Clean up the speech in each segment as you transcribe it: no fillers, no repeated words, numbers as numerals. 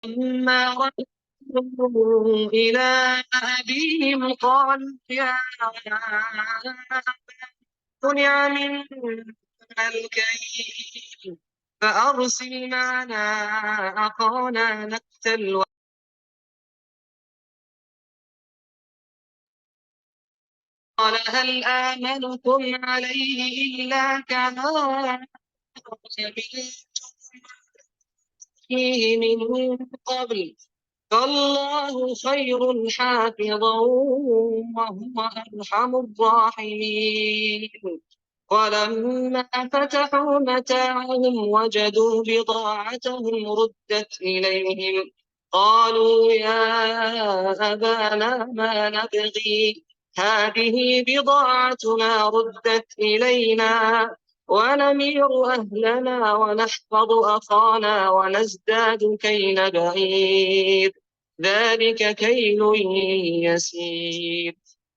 لما ردوا إلى أبيهم قالوا يا منع منا الكيل فأرسل معنا أخانا نقتل. قال هل آمنكم عليه إلا كما فيه من قبل فالله خير حافظا وهو أرحم الراحمين. ولما فتحوا متاعهم وجدوا بضاعتهم ردت إليهم قالوا يا أبانا ما نبغي هذه بضاعتنا ردت إلينا ونمير أهلنا ونحفظ أخانا ونزداد كيل بعير ذلك كيل يسير.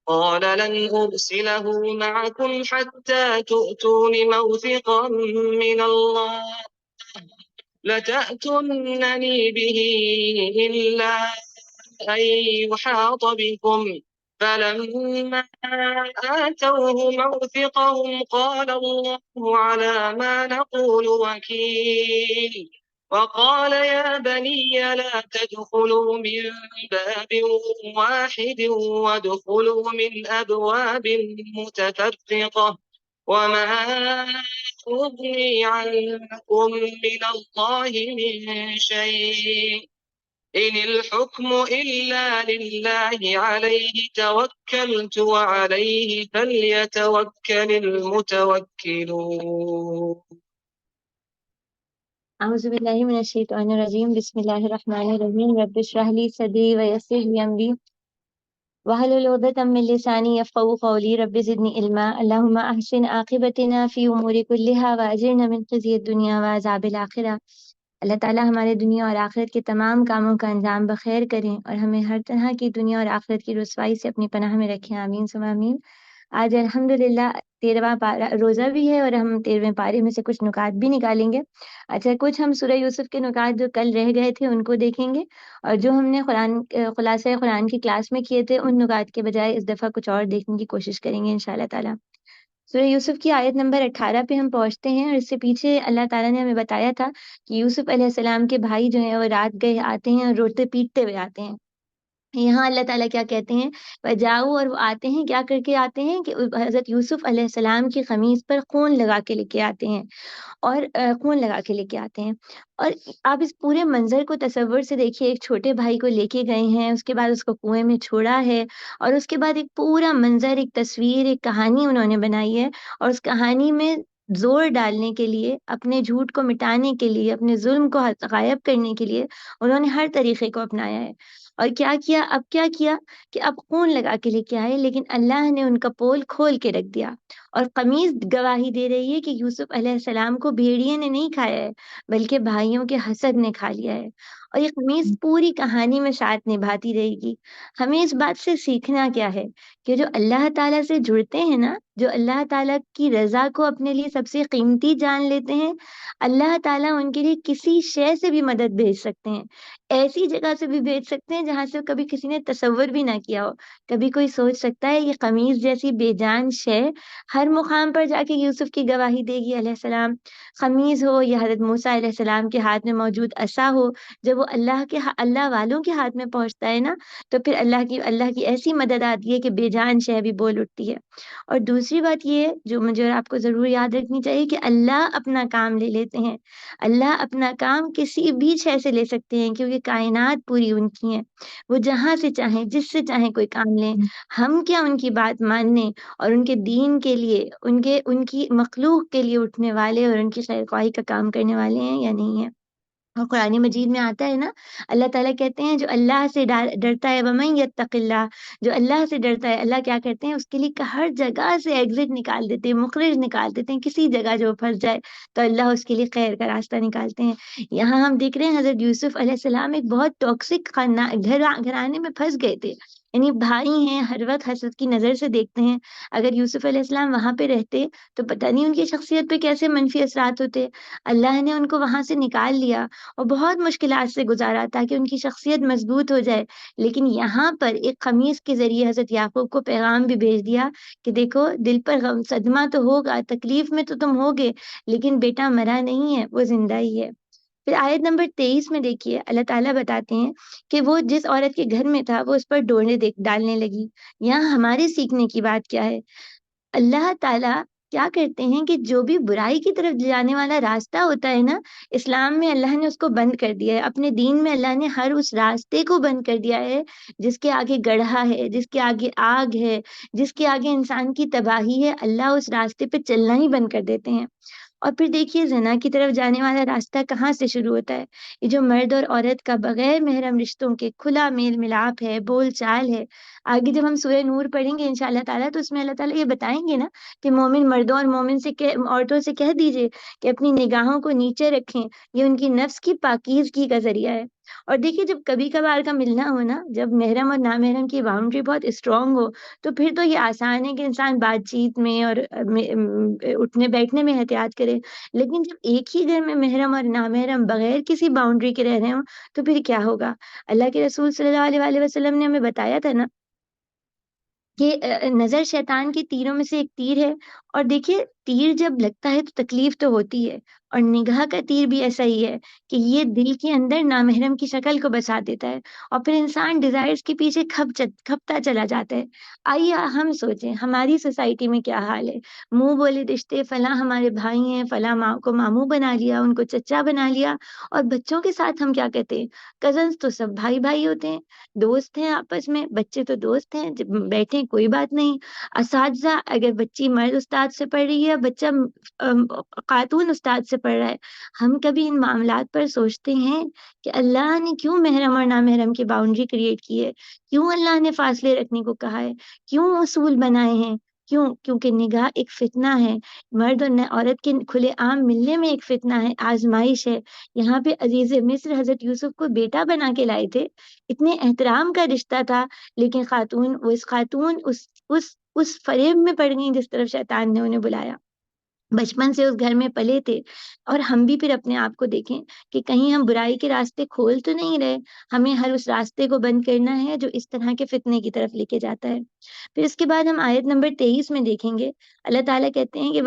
قال لن أرسله معكم حتى تؤتون موثقا من الله لتأتونني به إلا أن يحاط بكم. فلما آتوه موثقهم قال الله على ما نقول وكيل. وقال يا بني لا تدخلوا من باب واحد وادخلوا من أبواب متفرقة وما أغني عنكم من الله من شيء إن الحكم إلا لله عليه توكلت وعليه فليتوكل المتوكلون. أعوذ بالله من الشيطان الرجيم بسم الله الرحمن الرحيم رب اشرح لي صدري ويسر لي أمري واحلل عقدة من لساني يفقهوا قولي رب زدني علما اللهم أحسن عاقبتنا في أمور كلها وأجرنا من خزي الدنيا وعذاب الآخرة۔ اللہ تعالیٰ ہمارے دنیا اور آخرت کے تمام کاموں کا انجام بخیر کریں اور ہمیں ہر طرح کی دنیا اور آخرت کی رسوائی سے اپنی پناہ میں رکھیں، آمین ثم آمین۔ آج الحمدللہ 13واں پارہ روزہ بھی ہے اور ہم 13ویں پارے میں سے کچھ نکات بھی نکالیں گے۔ اچھا، کچھ ہم سورہ یوسف کے نکات جو کل رہ گئے تھے ان کو دیکھیں گے، اور جو ہم نے خلاصہ قرآن کی کلاس میں کیے تھے ان نکات کے بجائے اس دفعہ کچھ اور دیکھنے کی کوشش کریں گے انشاءاللہ تعالیٰ۔ سورہ یوسف کی آیت نمبر 18 پہ ہم پہنچتے ہیں، اور اس سے پیچھے اللہ تعالیٰ نے ہمیں بتایا تھا کہ یوسف علیہ السلام کے بھائی جو ہیں وہ رات گئے آتے ہیں اور روتے پیٹتے ہوئے آتے ہیں۔ یہاں اللہ تعالیٰ کیا کہتے ہیں، وجاؤ، اور وہ آتے ہیں کیا کر کے آتے ہیں کہ حضرت یوسف علیہ السلام کی قمیص پر خون لگا کے لے کے آتے ہیں، اور خون لگا کے لے کے آتے ہیں۔ اور آپ اس پورے منظر کو تصور سے دیکھیے، ایک چھوٹے بھائی کو لے کے گئے ہیں، اس کے بعد اس کو کنویں میں چھوڑا ہے، اور اس کے بعد ایک پورا منظر، ایک تصویر، ایک کہانی انہوں نے بنائی ہے، اور اس کہانی میں زور ڈالنے کے لیے، اپنے جھوٹ کو مٹانے کے لیے، اپنے ظلم کو غائب کرنے کے لیے انہوں نے ہر طریقے کو اپنایا ہے۔ اور کیا کیا، اب کیا کیا کہ اب خون لگا کے لے کے آئے، لیکن اللہ نے ان کا پول کھول کے رکھ دیا، اور قمیص گواہی دے رہی ہے کہ یوسف علیہ السلام کو بھیڑیے نے نہیں کھایا ہے بلکہ بھائیوں کے حسد نے کھا لیا ہے، اور یہ قمیص پوری کہانی میں ساتھ نبھاتی رہے گی۔ ہمیں اس بات سے سیکھنا کیا ہے کہ جو اللہ تعالیٰ سے جڑتے ہیں نا، جو اللہ تعالیٰ کی رضا کو اپنے لیے سب سے قیمتی جان لیتے ہیں، اللہ تعالیٰ ان کے لیے کسی شے سے بھی مدد بھیج سکتے ہیں، ایسی جگہ سے بھی بھیج سکتے ہیں جہاں سے کبھی کسی نے تصور بھی نہ کیا ہو۔ کبھی کوئی سوچ سکتا ہے یہ قمیص جیسی بے جان شے ہر مقام پر جا کے یوسف کی گواہی دے گی علیہ السلام؟ قمیص ہو یا حضرت موسیٰ علیہ السلام کے ہاتھ میں موجود عصا ہو، جب وہ اللہ والوں کے ہاتھ میں پہنچتا ہے نا، تو پھر اللہ کی ایسی مدد آتی ہے کہ بے جان شے بھی بول اٹھتی ہے۔ اور دوسری بات یہ ہے جو مجھے اور آپ کو ضرور یاد رکھنی چاہیے کہ اللہ اپنا کام لے لیتے ہیں، اللہ اپنا کام کسی بھی شے سے لے سکتے ہیں، کیونکہ کائنات پوری ان کی ہے، وہ جہاں سے چاہیں جس سے چاہیں کوئی کام لیں۔ ہم کیا ان کی بات ماننے اور ان کے دین کے لیے، ان کی مخلوق کے لیے اٹھنے والے اور ان کی خیر خواہی کا کام کرنے والے ہیں یا نہیں ہیں؟ اور قرآن مجید میں آتا ہے نا، اللہ تعالیٰ کہتے ہیں جو اللہ سے ڈرتا ہے، وَمَن يَتَّقِ اللَّهَ، جو اللہ سے ڈرتا ہے، اللہ کیا کرتے ہیں اس کے لیے ہر جگہ سے ایگزٹ نکال دیتے ہیں، مخرج نکال دیتے ہیں، کسی جگہ جو پھنس جائے تو اللہ اس کے لیے خیر کا راستہ نکالتے ہیں۔ یہاں ہم دیکھ رہے ہیں حضرت یوسف علیہ السلام ایک بہت ٹاکسک گھرانے میں پھنس گئے تھے، یعنی بھائی ہیں، ہر وقت حسد کی نظر سے دیکھتے ہیں. اگر یوسف علیہ السلام وہاں پہ رہتے تو پتہ نہیں ان کی شخصیت پہ کیسے منفی اثرات ہوتے. اللہ نے ان کو وہاں سے نکال لیا اور بہت مشکلات سے گزارا تاکہ ان کی شخصیت مضبوط ہو جائے. لیکن یہاں پر ایک قمیص کے ذریعے حضرت یعقوب کو پیغام بھی بھیج دیا کہ دیکھو، دل پر غم صدمہ تو ہوگا، تکلیف میں تو تم ہوگے، لیکن بیٹا مرا نہیں ہے، وہ زندہ ہی ہے. پھر آیت نمبر 23 میں دیکھیے اللہ تعالیٰ بتاتے ہیں کہ وہ جس عورت کے گھر میں تھا وہ اس پر ڈونے ڈالنے لگی. یہاں ہمارے سیکھنے کی بات کیا ہے؟ اللہ تعالیٰ کیا کرتے ہیں کہ جو بھی برائی کی طرف جانے والا راستہ ہوتا ہے نا، اسلام میں اللہ نے اس کو بند کر دیا ہے. اپنے دین میں اللہ نے ہر اس راستے کو بند کر دیا ہے جس کے آگے گڑھا ہے، جس کے آگے آگ ہے، جس کے آگے انسان کی تباہی ہے. اللہ اس راستے پہ چلنا ہی بند کر دیتے ہیں. اور پھر دیکھیے زنا کی طرف جانے والا راستہ کہاں سے شروع ہوتا ہے؟ یہ جو مرد اور عورت کا بغیر محرم رشتوں کے کھلا میل ملاپ ہے، بول چال ہے. آگے جب ہم سورہ نور پڑھیں گے انشاءاللہ تعالیٰ تو اس میں اللہ تعالیٰ یہ بتائیں گے نا کہ مومن مردوں اور مومن سے عورتوں سے کہہ دیجئے کہ اپنی نگاہوں کو نیچے رکھیں، یہ ان کی نفس کی پاکیزگی کا ذریعہ ہے. اور دیکھیے جب کبھی کبھار کا ملنا ہو نا، جب محرم اور نامحرم کی باؤنڈری بہت اسٹرانگ ہو، تو پھر تو یہ آسان ہے کہ انسان بات چیت میں اور اٹھنے بیٹھنے میں احتیاط کرے. لیکن جب ایک ہی گھر میں محرم اور نامحرم بغیر کسی باؤنڈری کے رہ رہے ہوں تو پھر کیا ہوگا؟ اللہ کے رسول صلی اللہ علیہ وآلہ وسلم نے ہمیں بتایا تھا نا کہ نظر شیطان کے تیروں میں سے ایک تیر ہے. اور دیکھیے تیر جب لگتا ہے تو تکلیف تو ہوتی ہے، اور نگاہ کا تیر بھی ایسا ہی ہے کہ یہ دل کے اندر نامحرم کی شکل کو بسا دیتا ہے اور پھر انسان ڈیزائرز کے پیچھے کھپتا چلا جاتا ہے. آئیے ہم سوچیں ہماری سوسائٹی میں کیا حال ہے. منہ بولے رشتے، فلاں ہمارے بھائی ہیں، فلاں ماں کو ماموں بنا لیا، ان کو چچا بنا لیا. اور بچوں کے ساتھ ہم کیا کہتے ہیں؟ کزنس تو سب بھائی بھائی ہوتے ہیں، دوست ہیں آپس میں، بچے تو دوست ہیں، جب بیٹھے کوئی بات نہیں. اساتذہ، اگر بچی مرد استاد سے پڑھ رہی ہے، بچہ خاتون استاد سے پڑھ رہا ہے، ہم کبھی ان معاملات پر سوچتے ہیں کہ اللہ نے کیوں محرم اور نامحرم کی باؤنڈری کریٹ کی ہے؟ کیوں اللہ نے فاصلے رکھنے کو کہا ہے؟ کیوں اصول بنائے ہیں؟ کیوں؟ کیونکہ نگاہ ایک فتنہ ہے. مرد اور عورت کے کھلے عام ملنے میں ایک فتنہ ہے، آزمائش ہے. یہاں پہ عزیز مصر حضرت یوسف کو بیٹا بنا کے لائے تھے، اتنے احترام کا رشتہ تھا، لیکن خاتون اس فریب میں پڑ گئی جس طرف شیطان نے انہیں بلایا. بچپن سے اس گھر میں پلے تھے. اور ہم بھی پھر اپنے آپ کو دیکھیں کہ کہیں ہم برائی کے راستے کھول تو نہیں رہے. ہمیں ہر اس راستے کو بند کرنا ہے جو اس طرح کے فتنے کی طرف لے کے جاتا ہے. پھر اس کے بعد ہم آیت نمبر 23 میں دیکھیں گے اللہ تعالیٰ کہتے ہیں کہ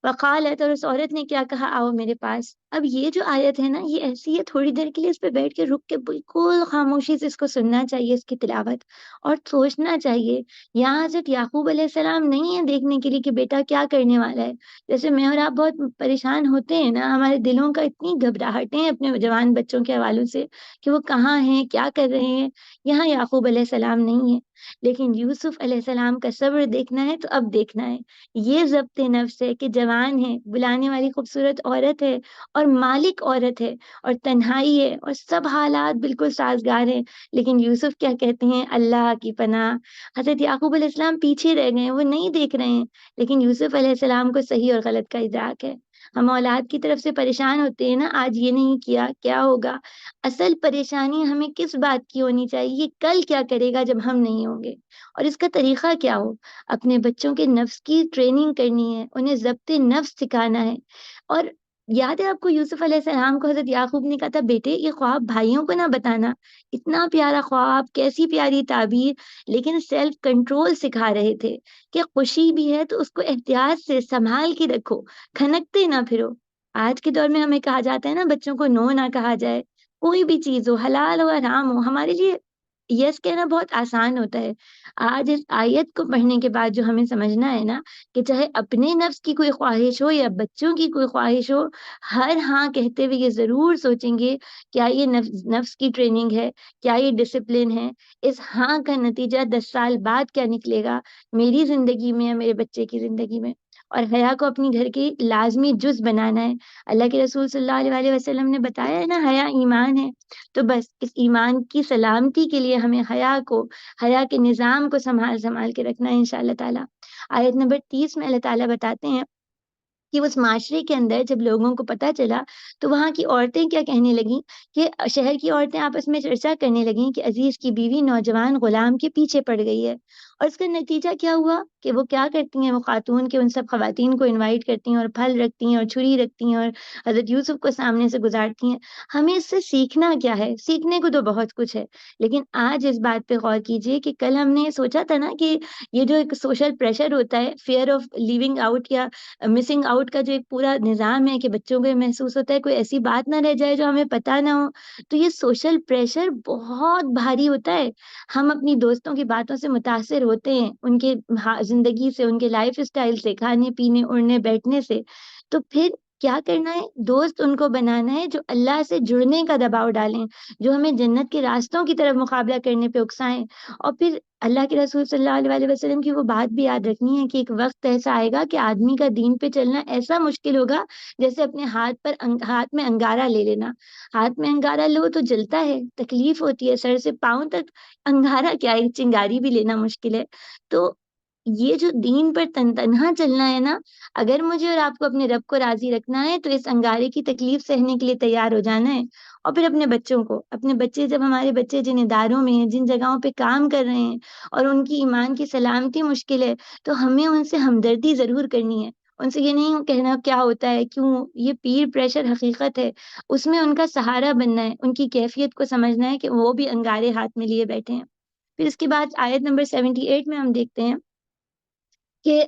وقالت، اور اس عورت نے کیا کہا، آؤ میرے پاس. اب یہ جو آیت ہے نا، یہ ایسی ہے تھوڑی دیر کے لیے اس پہ بیٹھ کے رک کے بالکل خاموشی سے اس کو سننا چاہیے، اس کی تلاوت، اور سوچنا چاہیے. یہاں حضرت یعقوب علیہ السلام نہیں ہے دیکھنے کے لیے کہ بیٹا کیا کرنے والا ہے. جیسے میں اور آپ بہت پریشان ہوتے ہیں نا، ہمارے دلوں کا اتنی گھبراہٹیں ہیں اپنے جوان بچوں کے حوالوں سے کہ وہ کہاں ہیں، کیا کر رہے ہیں. یہاں یعقوب علیہ السلام نہیں ہے، لیکن یوسف علیہ السلام کا صبر دیکھنا ہے تو اب دیکھنا ہے. یہ ضبط نفس ہے کہ جوان ہے، بلانے والی خوبصورت عورت ہے، اور مالک عورت ہے، اور تنہائی ہے، اور سب حالات بالکل سازگار ہیں. لیکن یوسف کیا کہتے ہیں؟ اللہ کی پناہ. حضرت یعقوب علیہ السلام پیچھے رہ گئے ہیں، وہ نہیں دیکھ رہے ہیں، لیکن یوسف علیہ السلام کو صحیح اور غلط کا ادراک ہے. ہم اولاد کی طرف سے پریشان ہوتے ہیں نا، آج یہ نہیں کیا کیا ہوگا. اصل پریشانی ہمیں کس بات کی ہونی چاہیے؟ کل کیا کرے گا جب ہم نہیں ہوں گے، اور اس کا طریقہ کیا ہو. اپنے بچوں کے نفس کی ٹریننگ کرنی ہے، انہیں ضبط نفس سکھانا ہے. اور یاد ہے آپ کو یوسف علیہ السلام کو حضرت یعقوب نے کہا تھا بیٹے یہ خواب بھائیوں کو نہ بتانا. اتنا پیارا خواب، کیسی پیاری تعبیر، لیکن سیلف کنٹرول سکھا رہے تھے کہ خوشی بھی ہے تو اس کو احتیاط سے سنبھال کے رکھو، کھنکتے نہ پھرو. آج کے دور میں ہمیں کہا جاتا ہے نا بچوں کو نو نہ کہا جائے. کوئی بھی چیز ہو، حلال ہو حرام ہو، ہمارے لیے یس کہنا بہت آسان ہوتا ہے. آج اس آیت کو پڑھنے کے بعد جو ہمیں سمجھنا ہے نا کہ چاہے اپنے نفس کی کوئی خواہش ہو یا بچوں کی کوئی خواہش ہو، ہر ہاں کہتے ہوئے یہ ضرور سوچیں گے کیا یہ نفس کی ٹریننگ ہے، کیا یہ ڈسپلن ہے. اس ہاں کا نتیجہ 10 سال بعد کیا نکلے گا میری زندگی میں یا میرے بچے کی زندگی میں. اور حیا کو اپنی گھر کی لازمی جز بنانا ہے. اللہ کے رسول صلی اللہ علیہ وسلم نے بتایا ہے نا حیا ایمان ہے. تو بس اس ایمان کی سلامتی کے لیے ہمیں حیا کے نظام کو سنبھال کے رکھنا ہے انشاءاللہ تعالی. آیت نمبر 30 میں اللہ تعالیٰ بتاتے ہیں کہ اس معاشرے کے اندر جب لوگوں کو پتہ چلا تو وہاں کی عورتیں کیا کہنے لگیں کہ شہر کی عورتیں آپس میں چرچا کرنے لگیں کہ عزیز کی بیوی نوجوان غلام کے پیچھے پڑ گئی ہے۔ اور اس کا نتیجہ کیا ہوا کہ وہ کیا کرتی ہیں، وہ خاتون کے ان سب خواتین کو انوائٹ کرتی ہیں اور پھل رکھتی ہیں اور چھری رکھتی ہیں اور حضرت یوسف کو سامنے سے گزارتی ہیں۔ ہمیں اس سے سیکھنا کیا ہے؟ سیکھنے کو تو بہت کچھ ہے، لیکن آج اس بات پہ غور کیجئے کہ کل ہم نے سوچا تھا نا کہ یہ جو ایک سوشل پریشر ہوتا ہے، فیئر آف لیونگ آؤٹ یا مسنگ آؤٹ کا جو ایک پورا نظام ہے کہ بچوں کو یہ محسوس ہوتا ہے کوئی ایسی بات نہ رہ جائے جو ہمیں پتہ نہ ہو، تو یہ سوشل پریشر بہت بھاری ہوتا ہے۔ ہم اپنی دوستوں کی باتوں سے متاثر ہوتے ہیں، ان کے زندگی سے، ان کے لائف اسٹائل سے، کھانے پینے اڑنے بیٹھنے سے، تو پھر کیا کرنا ہے؟ دوست ان کو بنانا ہے جو اللہ سے جڑنے کا دباؤ ڈالیں، جو ہمیں جنت کے راستوں کی طرف مقابلہ کرنے پہ اکسائیں۔ اور پھر اللہ کے رسول صلی اللہ علیہ وسلم کی وہ بات بھی یاد رکھنی ہے کہ ایک وقت ایسا آئے گا کہ آدمی کا دین پہ چلنا ایسا مشکل ہوگا جیسے اپنے ہاتھ میں انگارہ لے لینا۔ ہاتھ میں انگارہ لو تو جلتا ہے، تکلیف ہوتی ہے، سر سے پاؤں تک انگارہ کیا ہے، چنگاری بھی لینا مشکل ہے۔ تو یہ جو دین پر تنہا چلنا ہے نا، اگر مجھے اور آپ کو اپنے رب کو راضی رکھنا ہے تو اس انگارے کی تکلیف سہنے کے لیے تیار ہو جانا ہے۔ اور پھر اپنے بچوں کو، اپنے بچے جب ہمارے بچے جن اداروں میں ہیں، جن جگہوں پہ کام کر رہے ہیں اور ان کی ایمان کی سلامتی مشکل ہے، تو ہمیں ان سے ہمدردی ضرور کرنی ہے۔ ان سے یہ نہیں کہنا کیا ہوتا ہے، کیوں، یہ پیر پریشر حقیقت ہے، اس میں ان کا سہارا بننا ہے، ان کی کیفیت کو سمجھنا ہے کہ وہ بھی انگارے ہاتھ میں لیے بیٹھے ہیں۔ پھر اس کے بعد آیت نمبر 78 میں ہم دیکھتے ہیں کہ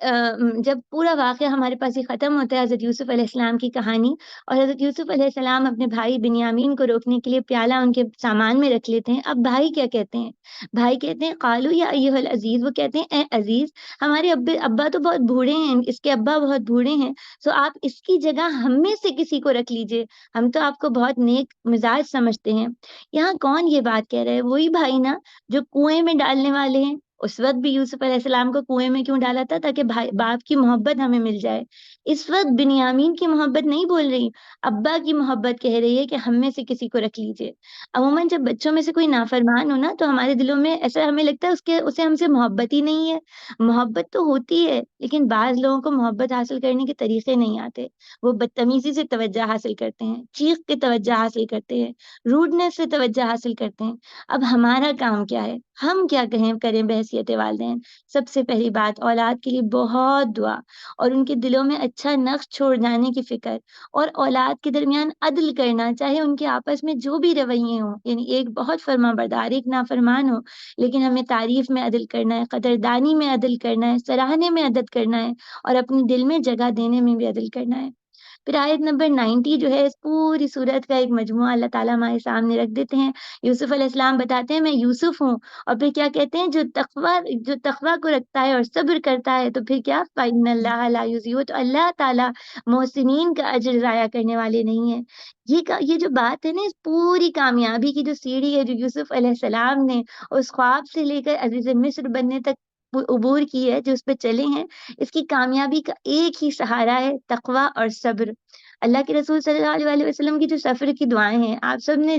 جب پورا واقعہ ہمارے پاس یہ ختم ہوتا ہے، حضرت یوسف علیہ السلام کی کہانی، اور حضرت یوسف علیہ السلام اپنے بھائی بنیامین کو روکنے کے لیے پیالہ ان کے سامان میں رکھ لیتے ہیں۔ اب بھائی کیا کہتے ہیں؟ بھائی کہتے ہیں قالو یا ایھا العزیز، وہ کہتے ہیں اے عزیز، ہمارے ابا تو بہت بوڑھے ہیں، اس کے ابا بہت بوڑھے ہیں، سو آپ اس کی جگہ ہم میں سے کسی کو رکھ لیجئے، ہم تو آپ کو بہت نیک مزاج سمجھتے ہیں۔ یہاں کون یہ بات کہہ رہا ہے؟ وہی بھائی نا جو کنویں میں ڈالنے والے ہیں۔ اس وقت بھی یوسف علیہ السلام کو کنویں میں کیوں ڈالا تھا؟ تاکہ باپ کی محبت ہمیں مل جائے۔ اس وقت بنیامین کی محبت نہیں بول رہی، ابا کی محبت کہہ رہی ہے کہ ہم میں سے کسی کو رکھ لیجئے۔ عموماً جب بچوں میں سے کوئی نافرمان ہو نا تو ہمارے دلوں میں ایسا ہمیں لگتا ہے اسے ہم سے محبت ہی نہیں ہے۔ محبت تو ہوتی ہے، لیکن بعض لوگوں کو محبت حاصل کرنے کے طریقے نہیں آتے۔ وہ بدتمیزی سے توجہ حاصل کرتے ہیں، چیخ کے توجہ حاصل کرتے ہیں، روڈنس سے توجہ حاصل کرتے ہیں۔ اب ہمارا کام کیا ہے؟ ہم کیا کریں بحیثیت والدین؟ سب سے پہلی بات، اولاد کے لیے بہت دعا اور ان کے دلوں میں اچھا نقش چھوڑ جانے کی فکر، اور اولاد کے درمیان عدل کرنا، چاہے ان کے آپس میں جو بھی رویے ہوں، یعنی ایک بہت فرما بردار، ایک نافرمان ہو، لیکن ہمیں تعریف میں عدل کرنا ہے، قدردانی میں عدل کرنا ہے، سراہنے میں عدل کرنا ہے، اور اپنے دل میں جگہ دینے میں بھی عدل کرنا ہے۔ پھر آیت نمبر 90 جو ہے، اس پوری صورت کا ایک مجموعہ اللہ تعالیٰ ہمارے سامنے رکھ دیتے ہیں۔ یوسف علیہ السلام بتاتے ہیں میں یوسف ہوں، اور پھر کیا کہتے ہیں؟ جو تقوی کو رکھتا ہے اور صبر کرتا ہے، تو پھر کیا؟ فَإِنَّ اللَّهَ لَا يُضِيعُ، تو اللہ تعالیٰ محسنین کا اجر ضائع کرنے والے نہیں ہیں۔ یہ جو بات ہے نا، اس پوری کامیابی کی جو سیڑھی ہے جو یوسف علیہ السلام نے اس خواب سے لے کر عزیز مصر بننے تک عبور کی ہے، جو اس پہ چلے ہیں، اس کی کامیابی کا ایک ہی سہارا ہے، تقوی اور صبر۔ اللہ کے رسول صلی اللہ علیہ وسلم کی جو سفر کی دعائیں ہیں، آپ سب نے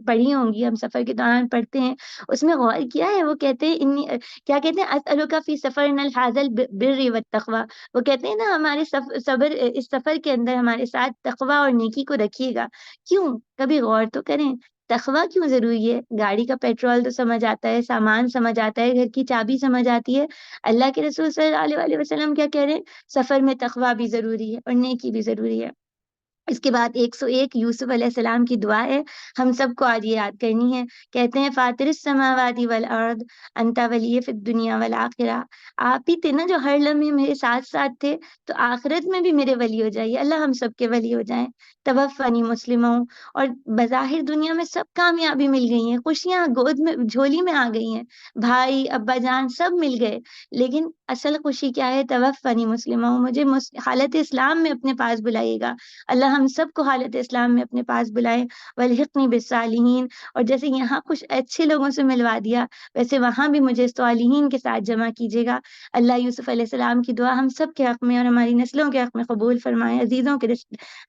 پڑھی ہوں گی، ہم سفر کے دوران پڑھتے ہیں، اس میں غور کیا ہے؟ وہ کہتے ہیں کیا کہتے ہیں؟ اسألک فی سفرنا الحاظ البر والتقوی، وہ کہتے ہیں نا ہمارے اس سفر کے اندر ہمارے ساتھ تقوی اور نیکی کو رکھیے گا۔ کیوں؟ کبھی غور تو کریں، تقوی کیوں ضروری ہے؟ گاڑی کا پیٹرول تو سمجھ آتا ہے، سامان سمجھ آتا ہے، گھر کی چابی سمجھ آتی ہے۔ اللہ کے رسول صلی اللہ علیہ وسلم کیا کہہ رہے ہیں؟ سفر میں تقوی بھی ضروری ہے اور نیکی بھی ضروری ہے۔ اس کے بعد 101 یوسف علیہ السلام کی دعا ہے، ہم سب کو آج یہ یاد کرنی ہے۔ کہتے ہیں فاطر السماوات والارض انت ولی فی الدنیا والآخرہ، آپ ہی تھے نا جو ہر لمحے میرے ساتھ ساتھ تھے، تو آخرت میں بھی میرے ولی ہو جائیے، اللہ ہم سب کے ولی ہو جائیں۔ توفنی مسلموں، اور بظاہر دنیا میں سب کامیابی مل گئی ہیں، خوشیاں گود میں جھولی میں آ گئی ہیں، بھائی ابا جان سب مل گئے، لیکن اصل خوشی کیا ہے؟ توفنی مسلموں، مجھے حالت اسلام میں اپنے پاس بلائیے گا۔ اللہ ہم سب کو حالت اسلام میں اپنے پاس بلائے، والحقنی بالصالحین، اور جیسے یہاں کچھ اچھے لوگوں سے ملوا دیا، ویسے وہاں بھی مجھے صالحین کے ساتھ جمع کیجیے گا۔ اللہ یوسف علیہ السلام کی دعا ہم سب کے حق میں اور ہماری نسلوں کے حق میں قبول فرمائے، عزیزوں کے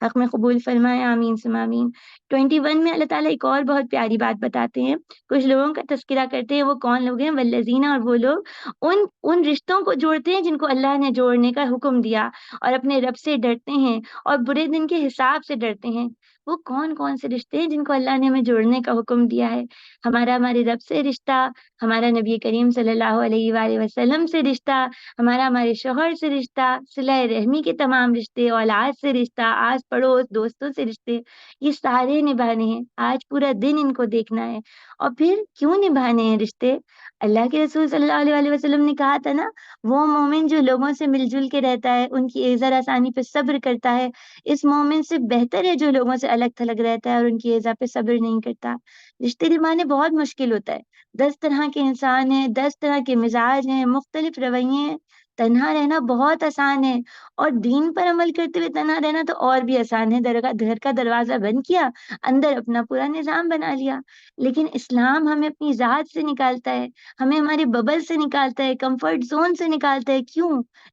حق میں قبول فرمائے، آمین ثم آمین۔ 21 میں اللہ تعالیٰ ایک اور بہت پیاری بات بتاتے ہیں، کچھ لوگوں کا تذکرہ کرتے ہیں، وہ کون لوگ ہیں؟ والذین، اور وہ لوگ ان رشتوں کو جوڑتے ہیں جن کو اللہ نے جوڑنے کا حکم دیا، اور اپنے رب سے ڈرتے ہیں اور برے دن کے حساب سے ڈرتے ہیں۔ وہ کون کون سے رشتے ہیں جن کو اللہ نے ہمیں جوڑنے کا حکم دیا ہے؟ ہمارے رب سے رشتہ، ہمارا نبی کریم صلی اللہ علیہ وآلہ وسلم سے رشتہ، ہمارے شوہر سے رشتہ، صلہ رحمی کے تمام رشتے، اولاد سے رشتہ، آس پڑوس دوستوں سے رشتے، یہ سارے نبھانے ہیں۔ آج پورا دن ان کو دیکھنا ہے۔ اور پھر کیوں نبھانے ہیں رشتے؟ اللہ کے رسول صلی اللہ علیہ وسلم نے کہا تھا نا، وہ مومن جو لوگوں سے مل جل کے رہتا ہے، ان کی ایذا آسانی پہ صبر کرتا ہے، اس مومن سے بہتر ہے جو لوگوں سے الگ تھلگ رہتا ہے اور ان کی ایذا پہ صبر نہیں کرتا۔ رشتے نبھانے بہت مشکل ہوتا ہے۔ 10 طرح کے انسان ہیں، 10 طرح کے مزاج ہیں، مختلف رویے ہیں۔ تنہا رہنا بہت آسان ہے، اور دین پر عمل کرتے ہوئے تنہا رہنا تو اور بھی آسان ہے۔ گھر کا دروازہ بند کیا، اندر اپنا پورا نظام بنا لیا۔ لیکن اسلام ہمیں اپنی ذات سے نکالتا ہے، ہمیں ہماری ببل سے نکالتا ہے، کمفرٹ زون سے نکالتا ہے۔ کیوں؟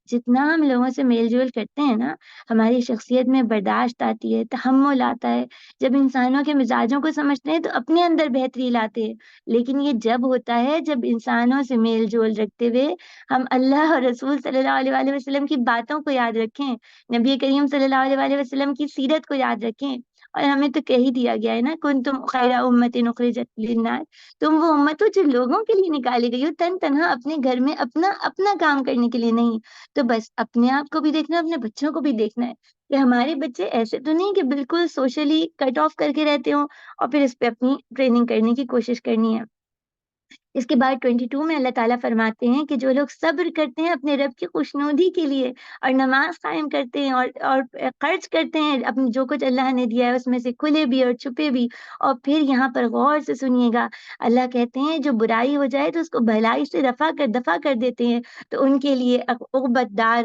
جتنا ہم لوگوں سے میل جول کرتے ہیں نا، ہماری شخصیت میں برداشت آتی ہے، تحمل آتا ہے۔ جب انسانوں کے مزاجوں کو سمجھتے ہیں تو اپنے اندر بہتری لاتے ہیں۔ لیکن یہ جب ہوتا ہے جب انسانوں سے میل جول رکھتے ہوئے ہم اللہ اور رسول صلی اللہ علیہ وآلہ وسلم کی باتوں کو یاد رکھیں، نبی کریم صلی اللہ علیہ وآلہ وسلم کی سیرت کو یاد رکھیں۔ اور ہمیں تو کہہ ہی دیا گیا ہے نا، کنتم خیر امت اخرجت للناس، تم وہ امت ہو جو لوگوں کے لیے نکالی گئی ہو، تنہا اپنے گھر میں اپنا کام کرنے کے لیے نہیں۔ تو بس اپنے آپ کو بھی دیکھنا ہے، اپنے بچوں کو بھی دیکھنا ہے کہ ہمارے بچے ایسے تو نہیں کہ بالکل سوشلی کٹ آف کر کے رہتے ہوں، اور پھر اس پہ اپنی ٹریننگ کرنے کی کوشش کرنی ہے۔ اس کے بعد 22 میں اللہ تعالیٰ فرماتے ہیں کہ جو لوگ صبر کرتے ہیں اپنے رب کی خوشنودی کے لیے، اور نماز قائم کرتے ہیں اور خرچ کرتے ہیں اپنے جو کچھ اللہ نے دیا ہے اس میں سے کھلے بھی اور چھپے بھی۔ اور پھر یہاں پر غور سے سنیے گا، اللہ کہتے ہیں جو برائی ہو جائے تو اس کو بھلائی سے دفع کر دیتے ہیں، تو ان کے لیے عقبت دار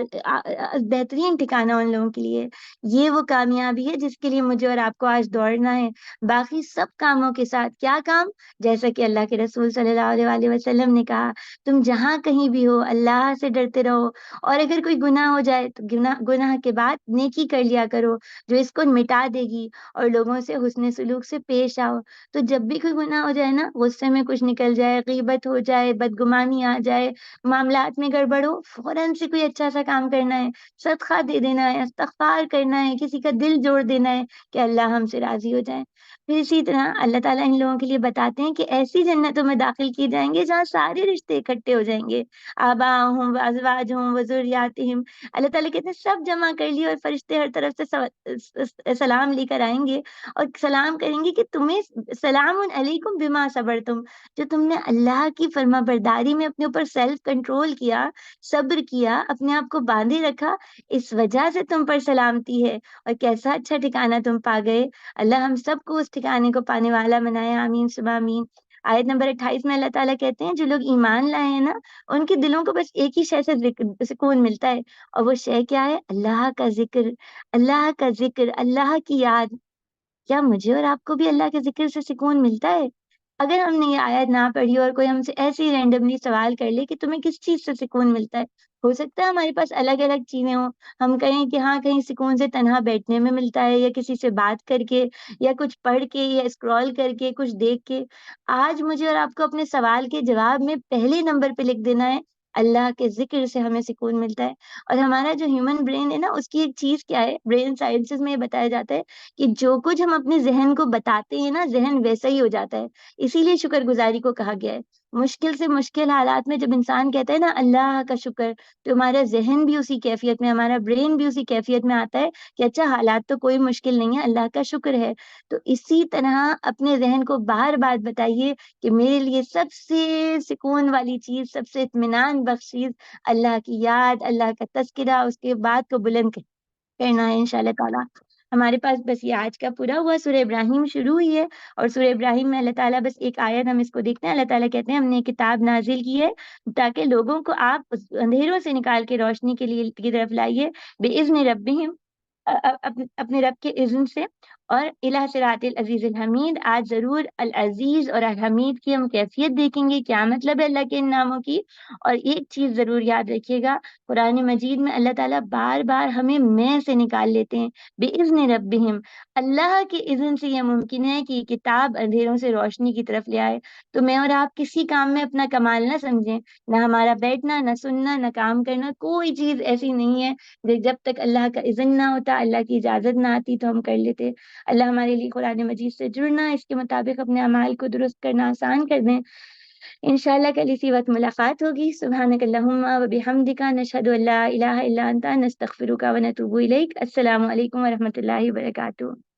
بہترین ٹھکانہ ان لوگوں کے لیے۔ یہ وہ کامیابی ہے جس کے لیے مجھے اور آپ کو آج دوڑنا ہے۔ باقی سب کاموں کے ساتھ کیا کام؟ جیسا کہ اللہ کے رسول صلی اللہ علیہ وآلہ وسلم نے کہا، تم جہاں کہیں بھی ہو اللہ سے ڈرتے رہو، اور اگر کوئی گناہ ہو جائے تو گناہ کے بعد نیکی کر لیا کرو جو اس کو مٹا دے گی، اور لوگوں سے حسن سلوک سے پیش آؤ۔ تو جب بھی کوئی گناہ ہو جائے نا، غصے میں کچھ نکل جائے، غیبت ہو جائے، بدگمانی آ جائے، معاملات میں گڑبڑ ہو، فوراً سے کوئی اچھا سا کام کرنا ہے، صدقہ دے دینا ہے، استغفار کرنا ہے، کسی کا دل جوڑ دینا ہے کہ اللہ ہم سے راضی ہو جائے۔ پھر اسی طرح اللہ تعالیٰ ان لوگوں کے لیے بتاتے ہیں کہ ایسی جنتوں میں داخل کیے جائیں گے جہاں سارے رشتے اکٹھے ہو جائیں گے، آباؤہم وازواجہم وذریاتہم۔ اللہ تعالیٰ کہتے ہیں سب جمع کر لیے، اور فرشتے ہر طرف سے سلام لے کر آئیں گے اور سلام کریں گے کہ تمہیں سلام علیکم بما صبرتم، جو تم نے اللہ کی فرما برداری میں اپنے اوپر سیلف کنٹرول کیا، صبر کیا، اپنے آپ کو باندھے رکھا، اس وجہ سے تم پر سلامتی ہے، اور کیسا اچھا ٹھکانہ تم پا گئے۔ اللہ ہم سب کو اس ٹھکانے کو پانے والا بنائے، آمین ثم آمین۔ آیت نمبر 28 میں اللہ تعالیٰ کہتے ہیں جو لوگ ایمان لائے ہیں نا، ان کے دلوں کو بس ایک ہی شے سے سکون ملتا ہے، اور وہ شے کیا ہے؟ اللہ کا ذکر، اللہ کا ذکر، اللہ کی یاد۔ کیا مجھے اور آپ کو بھی اللہ کے ذکر سے سکون ملتا ہے؟ اگر ہم نے یہ آیت نہ پڑھی اور کوئی ہم سے ایسے ہی رینڈملی سوال کر لے کہ تمہیں کس چیز سے سکون ملتا ہے، ہو سکتا ہے ہمارے پاس الگ الگ چیزیں ہوں، ہم کہیں کہ ہاں کہیں سکون سے تنہا بیٹھنے میں ملتا ہے، یا کسی سے بات کر کے، یا کچھ پڑھ کے، یا اسکرول کر کے، کچھ دیکھ کے۔ آج مجھے اور آپ کو اپنے سوال کے جواب میں پہلے نمبر پہ لکھ دینا ہے، اللہ کے ذکر سے ہمیں سکون ملتا ہے۔ اور ہمارا جو ہیومن برین ہے نا، اس کی ایک چیز کیا ہے، برین سائنسز میں یہ بتایا جاتا ہے کہ جو کچھ ہم اپنے ذہن کو بتاتے ہیں نا، ذہن ویسا ہی ہو جاتا ہے۔ اسی لیے شکر گزاری کو کہا گیا ہے۔ مشکل سے مشکل حالات میں جب انسان کہتا ہے نا اللہ کا شکر، تو ہمارا ذہن بھی اسی کیفیت میں، ہمارا برین بھی اسی کیفیت میں آتا ہے کہ اچھا حالات تو کوئی مشکل نہیں ہے، اللہ کا شکر ہے۔ تو اسی طرح اپنے ذہن کو بار بار بتائیے کہ میرے لیے سب سے سکون والی چیز، سب سے اطمینان بخش چیز اللہ کی یاد، اللہ کا تذکرہ، اس کے بعد کو بلند کرنا ہے انشاءاللہ تعالیٰ۔ ہمارے پاس بس یہ آج کا پورا ہوا، سورہ ابراہیم شروع ہوئی ہے، اور سورہ ابراہیم میں اللہ تعالیٰ بس ایک آیت ہم اس کو دیکھتے ہیں۔ اللہ تعالیٰ کہتے ہیں ہم نے کتاب نازل کی ہے تاکہ لوگوں کو آپ اندھیروں سے نکال کے روشنی کے لیے کی طرف لائیے، بِإِذْنِ ربِّهِمْ، اپنے رب کے اذن سے، اور الہ صراط العزیز الحمید، آج ضرور العزیز اور الحمید کی ہم کیفیت دیکھیں گے، کیا مطلب ہے اللہ کے ان ناموں کی۔ اور ایک چیز ضرور یاد رکھیے گا، قرآن مجید میں اللہ تعالیٰ بار بار ہمیں میں سے نکال لیتے ہیں، بِإِذْنِ رَبِّهِمْ، اللہ کے اذن سے یہ ممکن ہے کہ یہ کتاب اندھیروں سے روشنی کی طرف لے آئے۔ تو میں اور آپ کسی کام میں اپنا کمال نہ سمجھیں، نہ ہمارا بیٹھنا، نہ سننا، نہ کام کرنا، کوئی چیز ایسی نہیں ہے جب تک اللہ کا اذن نہ ہوتا، اللہ کی اجازت نہ آتی تو ہم کر لیتے۔ اللہ ہمارے لیے قرآن مجید سے جڑنا، اس کے مطابق اپنے اعمال کو درست کرنا آسان کر دیں۔ انشاءاللہ کل اسی وقت ملاقات ہوگی۔ سبحانک اللہم و بحمدک، نشہد ان لا الہ الا انت، نستغفرک و نتوب الیک۔ السلام علیکم و رحمۃ اللہ وبرکاتہ۔